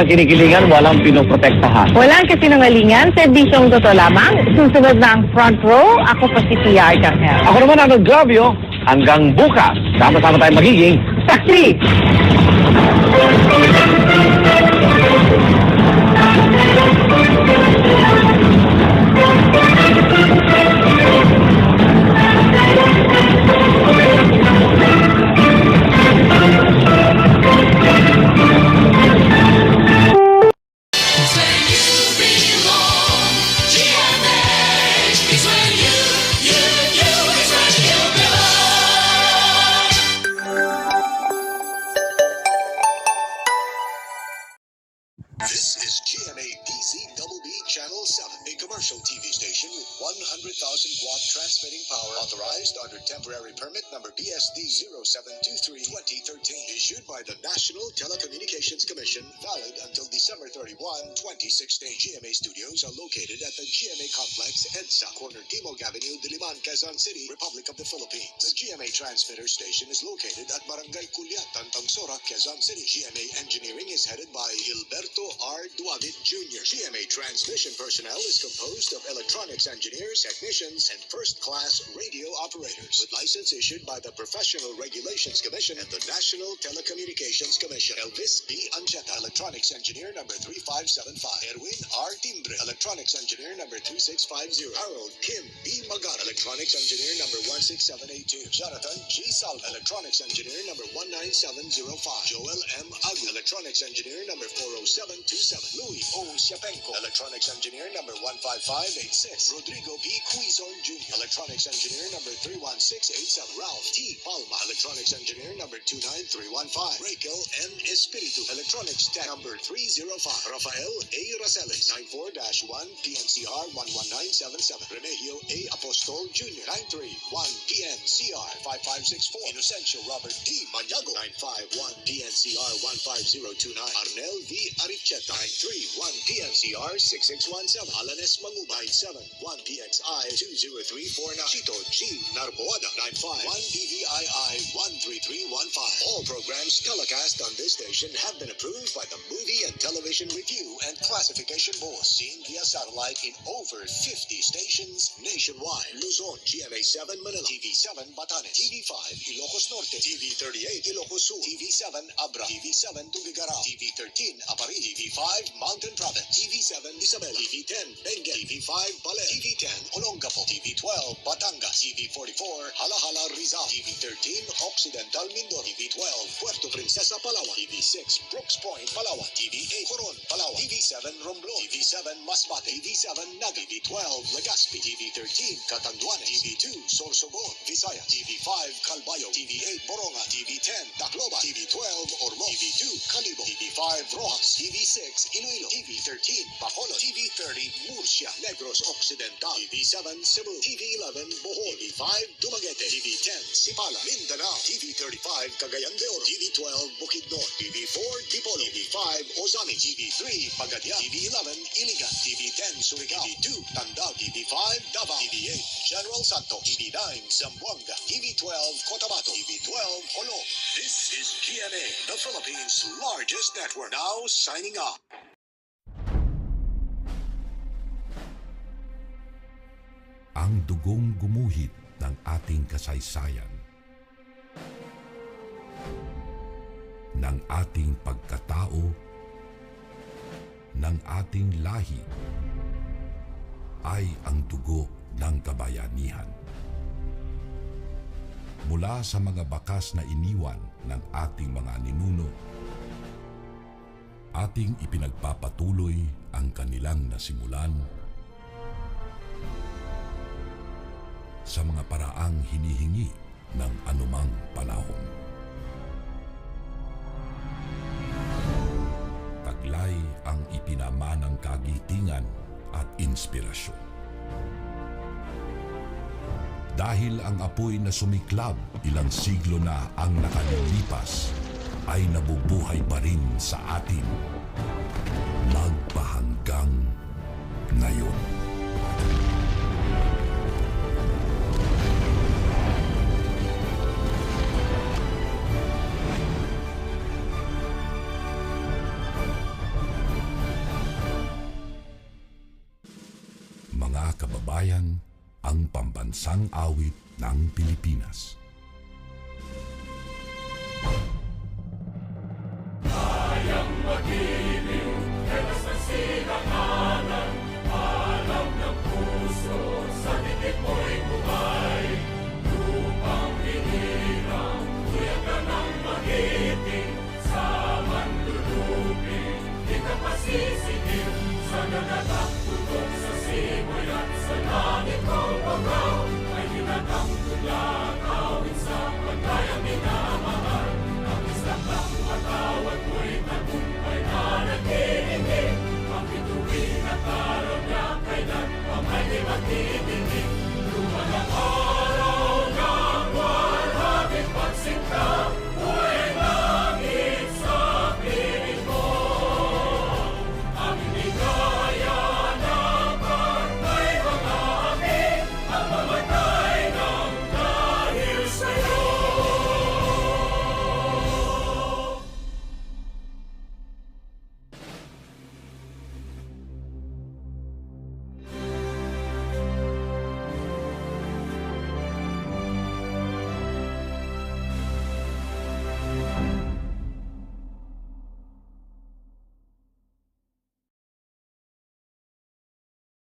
na kinikilingan, walang pinoprotektahan. Walang kasinungalingan, serbisyong totoo lamang. Susunod na ang front row, ako pa si PR Carmel. Ako naman ang Gravio, hanggang bukas. Sama-sama tayong magiging saksi! This is GMA DZBB Channel 7, a commercial TV station with 100,000-watt transmitting power authorized under temporary permit number BSD 0723-2013, issued by the National Telecommunications Commission, valid until December 31, 2016. GMA studios are located at the GMA Complex, EDSA, corner Timog Avenue, Diliman, Quezon City, Republic of the Philippines. The GMA transmitter station is located at Barangay Culiat, Tantangsora, Quezon City. GMA engineering is headed by Gilberto R. Duavit Jr. GMA transmission personnel is composed of electronics engineers, technicians, and first-class radio operators, with license issued by the Professional Regulations Commission and the National Telecommunications Commission. Elvis B. Ancheta, electronics engineer number 3575. Erwin R. Timbre, electronics engineer number 3650. Harold Kim B. Magar, electronics engineer number 16782. Jonathan G. Salva, electronics engineer number 19705. Joel M. Agu, electronics engineer number 40727. Louis O. Siapenko, electronics engineer number 15586. Rodrigo B. Quizon Jr., electronics engineer number 31687. Ralph T. Palma, electronics engineer number 29315. Raquel N. Espiritu, electronics tech number 305. Rafael A. Raceles, 94-1 PNCR 11977. Remigio A. Apostol Jr., 931 PNCR 5564. Inocencio Robert D. Maniago, 951 PNCR 15029. Arnel V. Aricheta, 931 PNCR 6617. Alanes Mangu, 971 PXI 20349. Chito G. Narboada, 951 DVII 13315. All programs telecast on this station have been approved by the Movie and Television Review and Classification Board. Seen via satellite in over 50 stations nationwide. Luzon, GMA7 Manila, TV7 Batanes, TV5 Ilocos Norte, TV38 Ilocos Sur, TV7 Abra, TV7 Tubigaraw, TV13 Apari, TV5 Mountain Province, TV7 Isabela, TV10 Benguet, TV5 Bale, TV10 Olongapo, TV12 Batangas, TV44 Halahala Rizal, TV13 Occidental Mindoro, TV12 Puerto Princesa Palawan, TV6 Brooks Point Palawan, TV8 Coron Palawan, TV7 Romblon, TV7 Masbate, TV7 Naga, TV12 Legazpi, TV13 Catanduanes, TV2 Sorsogon, Visayas, TV5 Calbayo, TV8 Boronga, TV10 Tacloban, TV12 Ormo, TV2 Calibo, TV5 Rojas, TV6 Iloilo, TV13 Bacolod, TV30 Murcia, Negros Occidental, TV7 Cebu, TV11 Bohol, TV5 Dumaguete, TV10 Sipala, Mindanao, TV35 Cagayan de Oro, TV12 Bukidnon, TV4 Dipolo, TV5 Ozami, TV3 Pagadian, TV11 Iligan, TV10 Surigao, TV2 Tandao, TV5 Davao, TV8 General Santo, TV9 Zamboanga, TV12 Cotabato, TV12 Jolo. This is GMA, the Philippines' largest network. Now signing off. Ang dugong gumuhit ng ating kasaysayan, ng ating pagkatao, ng ating lahi, ay ang dugo ng kabayanihan. Mula sa mga bakas na iniwan ng ating mga ninuno, ating ipinagpapatuloy ang kanilang nasimulan sa mga paraang hinihingi ng anumang panahon. Taglay ang ipinamanang kagitingan at inspirasyon. Dahil ang apoy na sumiklab ilang siglo na ang nakalilipas ay nabubuhay pa rin sa atin magpahanggang ngayon. mga kababayan, ang pambansang awit ng Pilipinas. Sa langit kong pagaw ay hinatang tula.